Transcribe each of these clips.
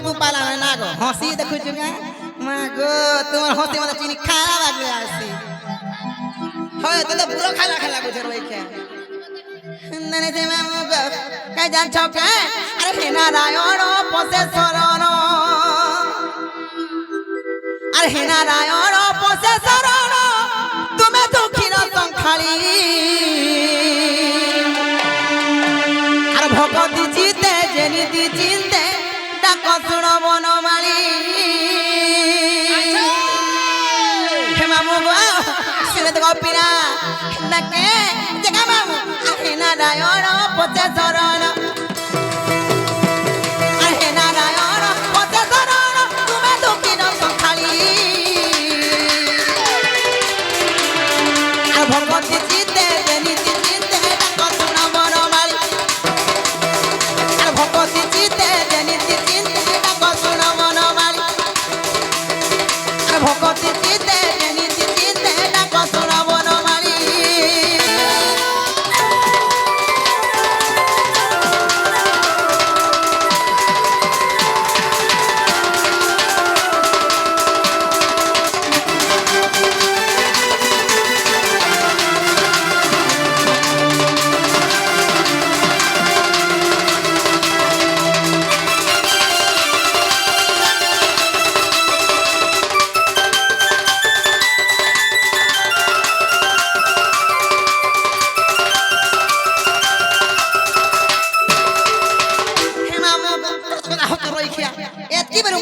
तू पाला में ना गो हंसी देखु चुका मां गो तुम्हार हंसी मतलब चीनी खाना लगे आसी होय तो बुरो खाला को जरवे के नने से मामू गो कह जान छके अरे हे नारायण पोसे शरण अरे हे नारायण पोसे शरण तुम्हें दुखी न संखाली अरे भगवती जीते जेनिति चिंते डाक सुन बनमाली हे मामू गो सुने तो गोपीना नके जगा मामू अरे नारायण पोसे शरण अरे नारायण पोसे शरण तुम्हें दुखी न संखाली अरे भगवती जीते जेनिति चिंते डाक सुन बनमाली अरे भगवती जीते जेनिति चिंते डाक सुन बनमाली अरे भगवती जीते जेनिति चिंते डाक सुन बनमाली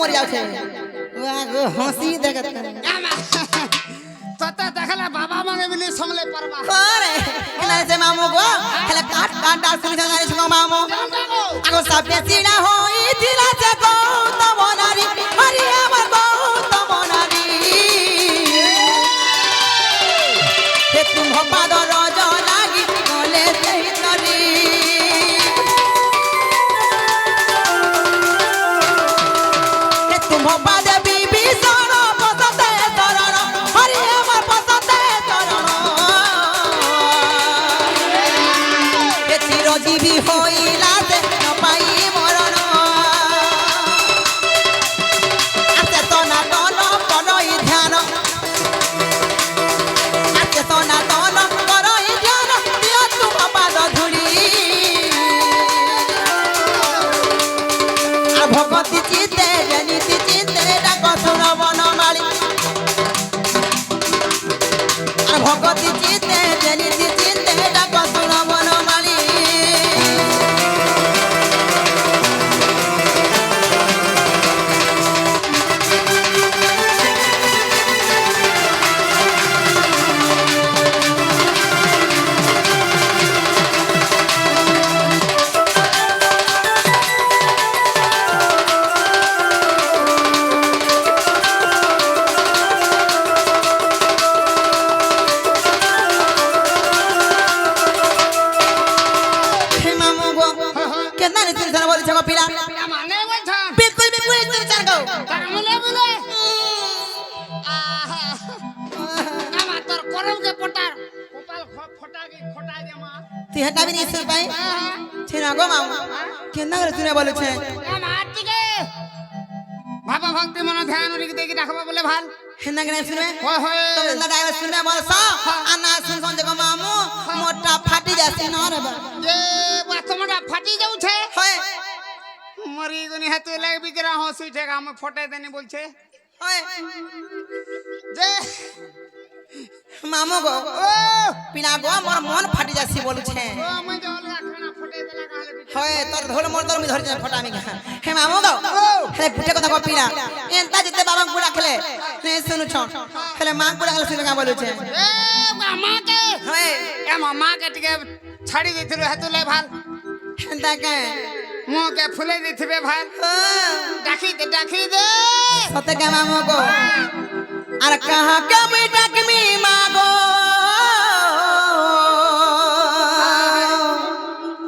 मर जाओ हंसी देखत तत देखला बाबा मांगे भी नहीं समले परवा अरे इना से मामू गो हले काट काट डाल सुनि जाने छो मामू आगो सापे सीना होई दिला से गो तो मोनारी हरि हमर गो तो मोनारी हे तुम पाद रज लागी गले सही तरी हे तुम पाद बीबी सोनो पसते तरण हरि हमर पसते तरण हे चिरजीवी होइला से न पाई मरण आते सोना तन करई ध्यान आते सोना तन करई ध्यान दियो तुम पाद धूली आ भगवती चिते जनिति चिते डाक सुन बनमाली आ भगवती चिते जनिति चिते डाक सुन बनमाली हे मामू गो केना रे तुम बोली छको पिला या माने बोल था बिल्कुल बिल्कुल तुम चल गो करमले बोले आहा आमा तोर करम के पटार कपाल फटा के खोटा दे मां ती हटा भी नहीं सुन पाए छिना गो मामू केना रे तुने बोले छे या माटी के बाबा भक्ति मन ध्यान रि के देखि राखबा बोले भाल हेना के नहीं सुने होय होय तो ना गाय सुने बोल सा आना सुन सुन जको मामू मोटा फाटी जासी न रे बा ये बाथमडा फाटी जाऊ छे होय मरी गनी हाथ लाग बिकरा हंसु छे हम फटे देनी बोल छे होय जे मामू गो ओ पिना गो मोर मन फाटी जासी बोलु छे ओ मैं जो अलगा खाना फटे देला कहले बिकरा होय तोर धोल मोर तोर मी धरि फटा मी हे मामू गो हे गुटे कथा को पिना एंता जते बाबा गुडा खेले ने सुनु छ खेले मां गुडा खेले सुन का बोलु छे ए मामा के होय ए मामा के टिके छाड़ी देथिलो हाथ ले भाल हेंता के मुंह के फुले देथिबे भाल डाकी दे सते के मामू गो अरे कहां के बेटा के मी मांगो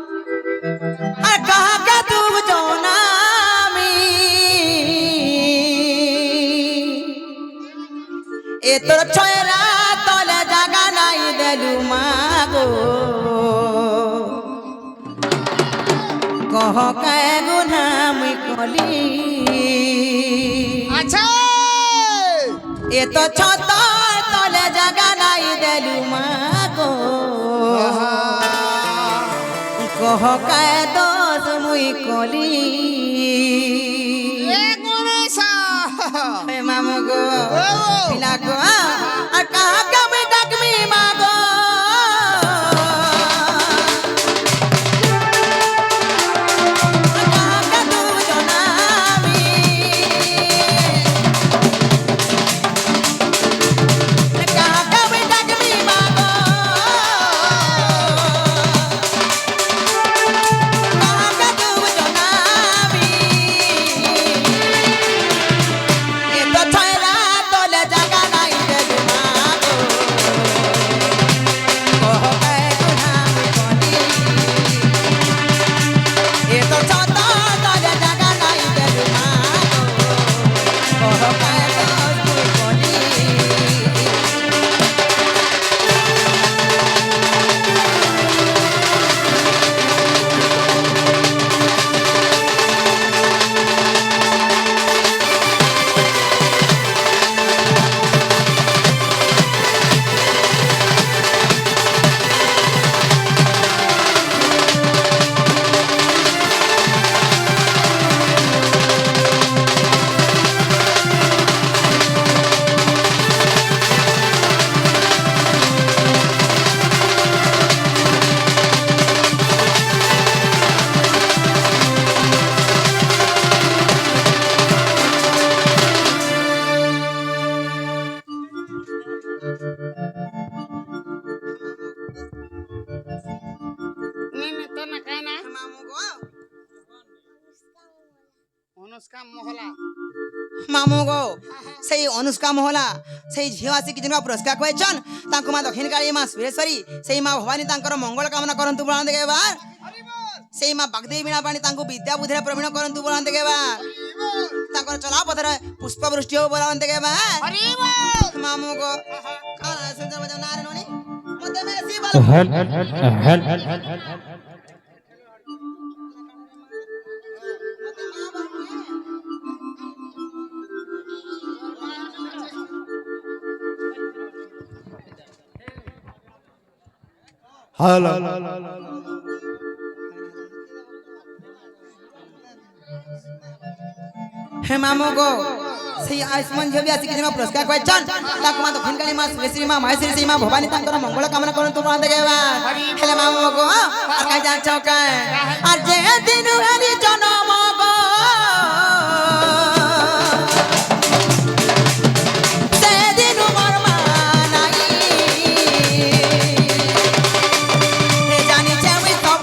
अरे कहां के तू जो नामी ए तोर छोरा तोले जगा नहीं देलु मागो कह के गुना मुई কলি আচ্ছা এ তো ছত তলে জাগা নাই দেলু মাগো কহ কায় দোষ মুই কলি এ গণেশা হে মামু গো পিলা গো আর কাহা কবে ডাকমি মাগো কাহা কা দুজন আমি কাহা কবে ডাকমি মাগো কাহা কা দুজন আমি এ তো ছয়রা তোলে জাগা নাই দেলু মাগো কহ কায় গুনামি কলি এ তো ছত তলে জাগা নাই দেলু মাগো কহ কায় দোষ মুই কলি নে নে তো না কায় না মামু গো অনুষ্কা মহলা মামু গো সেই অনুষ্কা মহলা সেই ঝিও আসিকি যেন পুরস্কার করেছেন তাଙ୍କୁ মা দক্ষিণ কালী মা সুরেশ্বরী সেই মা ভবানী তাଙ୍କର মঙ্গଳ কাମନା କରନ୍ତୁ ବୋଲନ୍ତି କେବାର সেই মা ବାଗଦେବୀ ବୀଣା ପାଣି ତାଙ୍କୁ ବିଦ୍ୟା ବୁଦ୍ଧିରେ ପ୍ରବୀଣ କରନ୍ତୁ ବୋଲନ୍ତି କେବାର ତାଙ୍କର ଚଲା ପଥରେ ପୁଷ୍ପ ବୃଷ୍ଟି ହଉ ବୋଲନ୍ତି କେବାର হরি বল ମାମୁ ଗো କାଣା ସୁନ୍ଦର ମଜା ନାରେ ନନି ମତେ ବେଶୀ ଭଲ হ্যালো হে মামু গো সেই আয়ুষ্মান ঝিও বি আসিকি যেন পুরস্কার করেছেন তাଙ୍କୁ মা দক্ষিণ কালী মা সুরেশ্বরী মা মাহেশ্বরী সেই মা ভবানী তাଙ୍କର মঙ্গଳ কামনা କରନ୍ତୁ ବୋଲନ୍ତି କେବାର ହେଲେ ମାମୁ গো আর কাই জানছ কাই আর যে দিন হেরি জনম গো সেদিন মোর মা নাই হে জানিছে আমি সব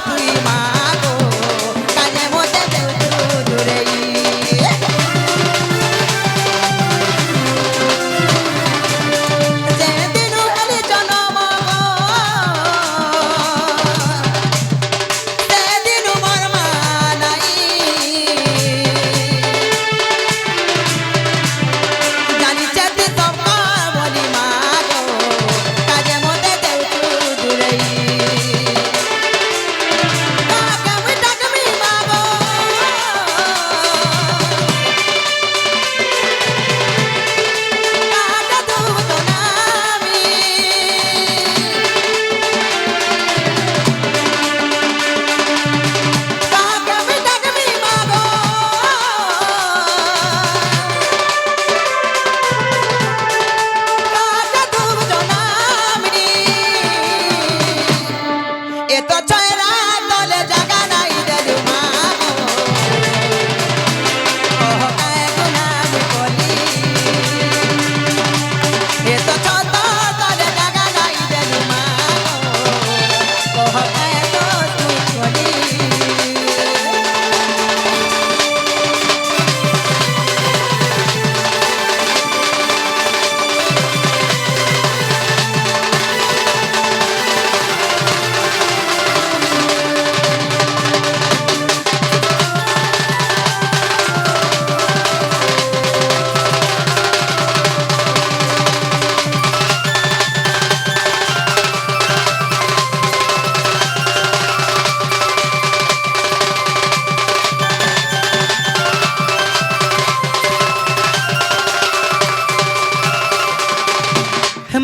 তুই মা গো কাজে মতে দেউ দূরেই যেদিন হেরি জনম গো সেদিন মোর মা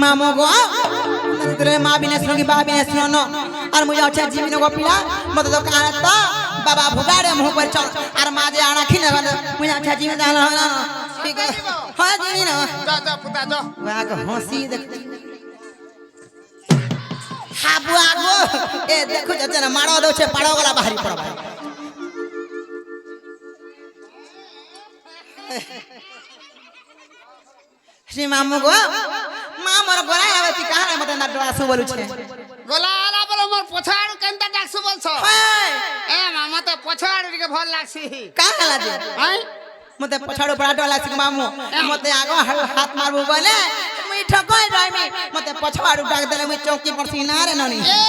मामू गो तेरे माँ भी नहीं सुनोगी बाप भी नहीं सुनो और मुझे अच्छा जीवन को पिला मत तो कहा तो बाबा भुगाड़े मुंह पर चल और माँ जे आना खिने वाले मुझे अच्छा जीवन दाना हो ना ठीक है हाँ जीवन जा जा पुता जा वहाँ को हंसी देख हाँ बुआ गो ए देखो चाचा ना मारो दो छे पड़ो वाला बाहरी पड़ो श्री मामू गो माँ मोर गोरा आवे ती कहाँ मत ना डरा सु बोलू छे गोला आला बोलो मोर पछाड़ केनता डाकसु बोलछो ए मामा तो पछाड़ के भल लागसी कहाँ लाजे हैं मते पछाड़ो बड़ा डर लागसी मामू मते आगो हाथ मारबो बोले मुई ठकोय रही मते पछाड़ो डाक देले मुई चौकी पर सीना रे ननी ए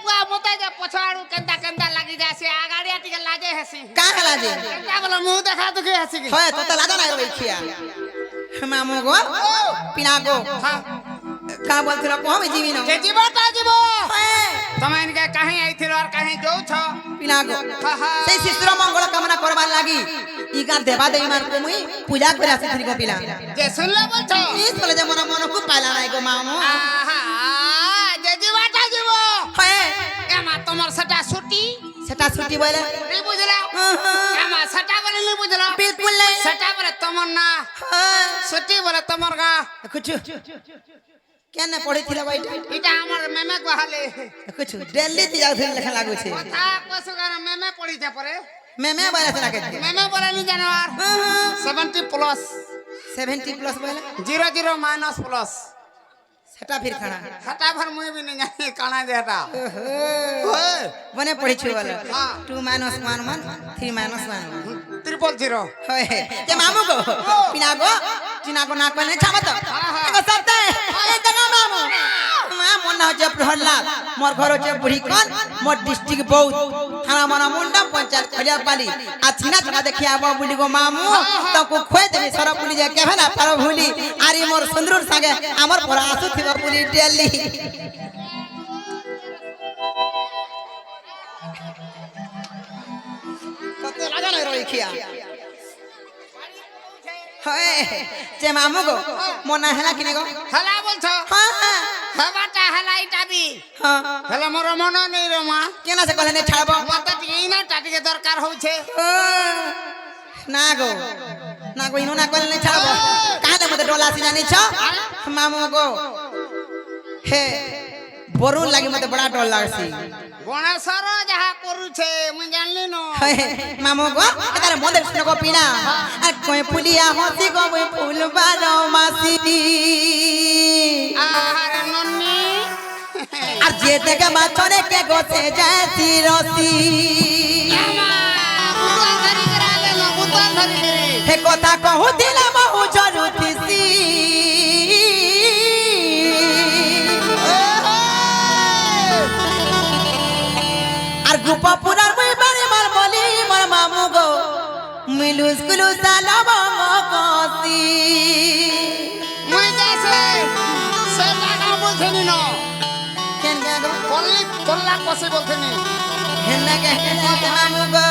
बुआ मते जे पछाड़ केनता केनता लागी जासे आगाड़ी आटी के लाजे हसी कहाँ लाजे केनता बोलो मुंह देखा तो के हसी की होय तो लाजा ना रे खिया मामू गो पिना गो हां का बोलथिलो को हम जीविनो के जीवो ता जीवो तमे इनके कहीं आइथिलो और कहीं जो छ पिना गो हा हा से शिष्य मंगल कामना करबार लागी इगा देवा देवी मान को मुई पूजा करे आसी को पिला जे सुनले बोलछो इस बोले जे मन मन को पाला नाइ गो मामू आहा जे जीवो ता जीवो होय एमा तमर सटा छुट्टी सेटा छुट्टी बोले नहीं बुझला एमा सटा बोले नहीं बुझला बिल्कुल नहीं सटा बोले तमर ना छुट्टी बोले तमर गा कुछ केने पढ़ी थिला बैठा इटा हमर मेमे कहले कुछ दिल्ली ती जाउ थिला लेखा लागो छे था कसु गाना मेमे पढ़ी छे परे मैं बोले से लागे मेमे बोले नहीं जानवर 70 प्लस 70 प्लस बोले 00 माइनस प्लस सेटा फिर खड़ा हटा भर मुई भी नहीं जाने काना देता बने पढ़ी छु बोले हां 2 - 1 1 3 - 1 ट्रिपल 0 होय जे मामू गो पिना गो चिना को ना कोने छामत एगो सबते ए जगह मामू मां मन हो जे प्रहलाद मोर घर हो जे बुढ़ी कन मोर डिस्ट्रिक्ट बहुत थाना मना मुंडा पंचायत खलिया पाली आ चिना चिना देखिया आबो बुली गो मामू तो को खोय देबे सर बुली जे केहना पारो भूली आरी मोर सुंदर संगे हमर पर आसु थिबो बुली डेली कते लागा नै रही खिया होय जे मामू गो मना हला किने गो हला बोलछो हां हां हवाटा हला इटाबी हां हला मोर मन नहीं रे मां केना से कहले नै छाड़बो मत इना टाटी के दरकार होय छे ना गो इनो ना कहले नै छाड़बो काहे मते डोला सी जानी छ मामू गो हे बोरू लागी मते बड़ा डर लागसी गणेशर जहा करू छे मुई जानली न मामू गो तारे मंदिर सुन को पीना आ कोई पुलिया होती गो कोई फूल बारो मासी आहार नन्नी আর যে থেকে মাছরে কে গোছে যাইছি রসি হে কথা কহুছিলাম বহু জরুতিছি আর গোপপুরার মই বাড়ি মার বলি মোর মামু গো মিলুস কুলুস সালাম কসি মুই যাইছে সেটা না বলছেনি ন কেন কেন কল্লি কল্লা কসে বলছেনি হেনা কেনা মামু গো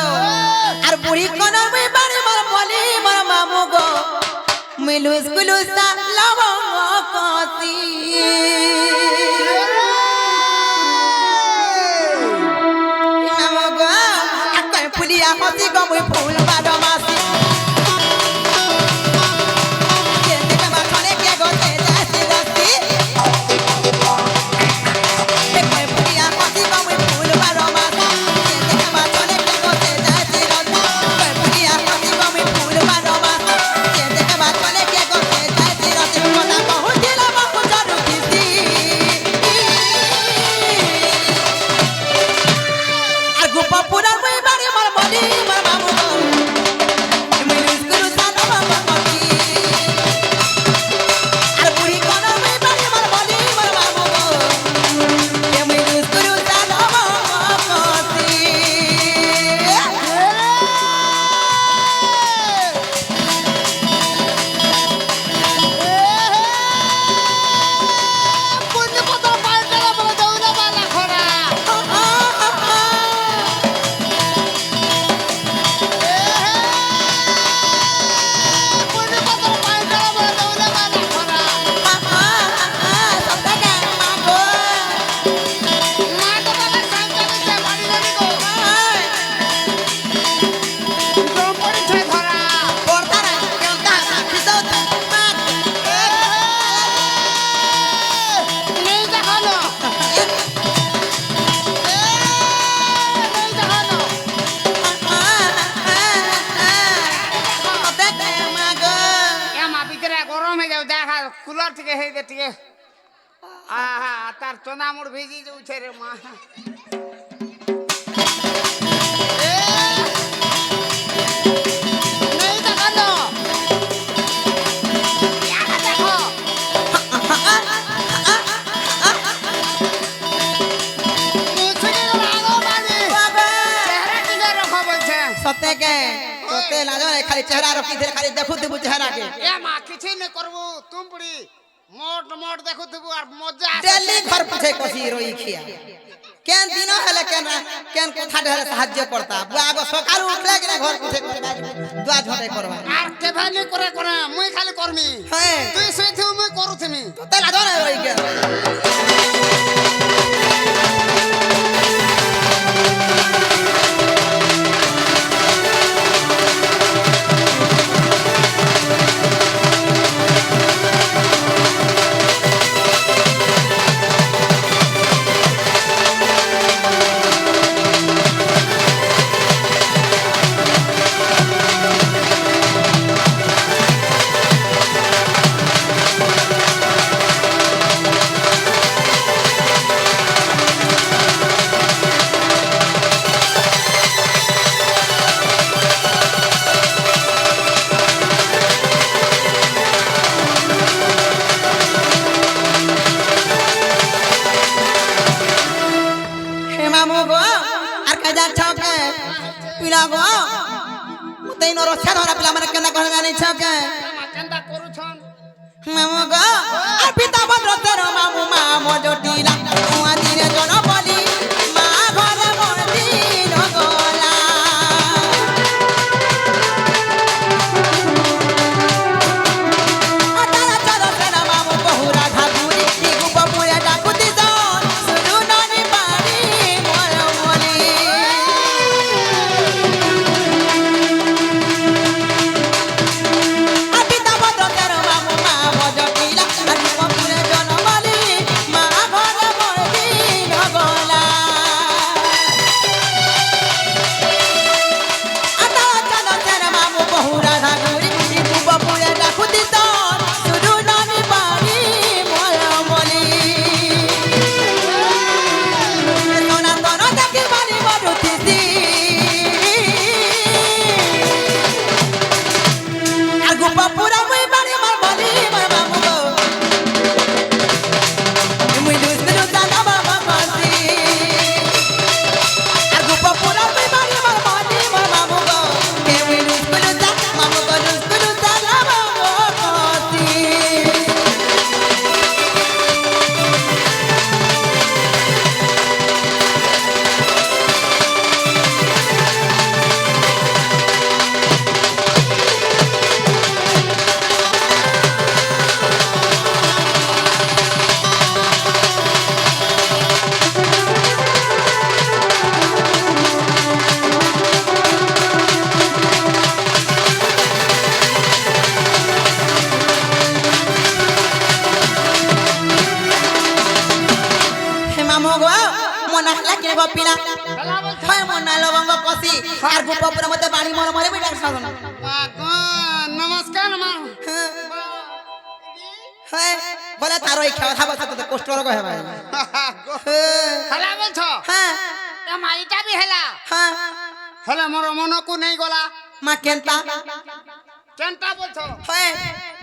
আর বুড়ি কোনর মই বাড়ি মার বলি মোর মামু গো মিলুস কুলুস সালাম কসি মামু গো আকই পুলিয়া হতি গো মই ফুল বাদ মাসি কুলার থেকে হেই দে টিকে আহা তার চনা মুড় ভিজি যাচ্ছে রে মা এ নেই দেখালো ইয়াটা দেখো মুছে গেল আলো বাড়ি চেহারা কি করে রাখো বলছে সত্যি কে তোতে লাজ নাই খালি চেহারা রকি দে খালি দেখু দেবু চেহারা কে এ মা কিছু নে করবো তুম পড়ি মোট মোট দেখু দেবু আর মজা ডেলি ঘর পিছে কষি রই খিয়া কেন দিন হলে কেন কথা ঢেলে সাহায্য করতা আগ সকাল উঠলে কিনা ঘর পিছে দুয়া ঝটাই করবা আর কে ভাই করে করে মুই খালি করমি হ্যাঁ তুই সেইথু মুই করুথমি তোতে লাজ নাই রই কে মামু গো আর কাজা ছকে পিলা গো মুতেই ন রক্ষা ধরা পিলা মানে কেনা কোন জানি ছকে কেনটা করুছন মামু গো আর পিতা ভদ্র তের মামু মামু জটিলা তুয়া দিনে জন বলি মা ঘরে মরতি নগলা আতারা চলো তের মামু বহুরা ঠাকুরি দিগু বপুরে ডাকুতি জন সুরু ননি পানি মর মলি পিতা ভদ্র তের মামু মামু জটিলা আর বপুরে জন বলি মা ঘরে মরতি নগলা আতারা চলো তের মামু বহুরা ঠাকুরি দিগু বপুরে ডাকুতি জন সুরু ননি পানি মর মলি সোনা তোর দেখি বাড়ি বড়ুতিছি আর গোপা পুরা মুই বাড়ি মার বলি মার মামু গো মুই দুসরু জানা বাবা মাসি আর গোপা পুরা মুই বাড়ি মার বলি মার মামু গো কে মুই দুসরু জানা মামু গো দুসরু জানা বাবা মাসি হে মামু গো মনা হলা কে গপিলা খেলা বলছ হয় মনা লবঙ্গ কষি আর গোপা পুরা মতে বাড়ি মর মরে বিটার সাধন মা গো নমস্কার মা হ্যাঁ বলে তার ওই খাওয়া খাবার সাথে কষ্ট রোগ হবে খেলা বলছ হ্যাঁ এ মা এটা বি হেলা হ্যাঁ হেলে মোর মনকু নেই গলা মা কেনতা কেনটা বলছ হয়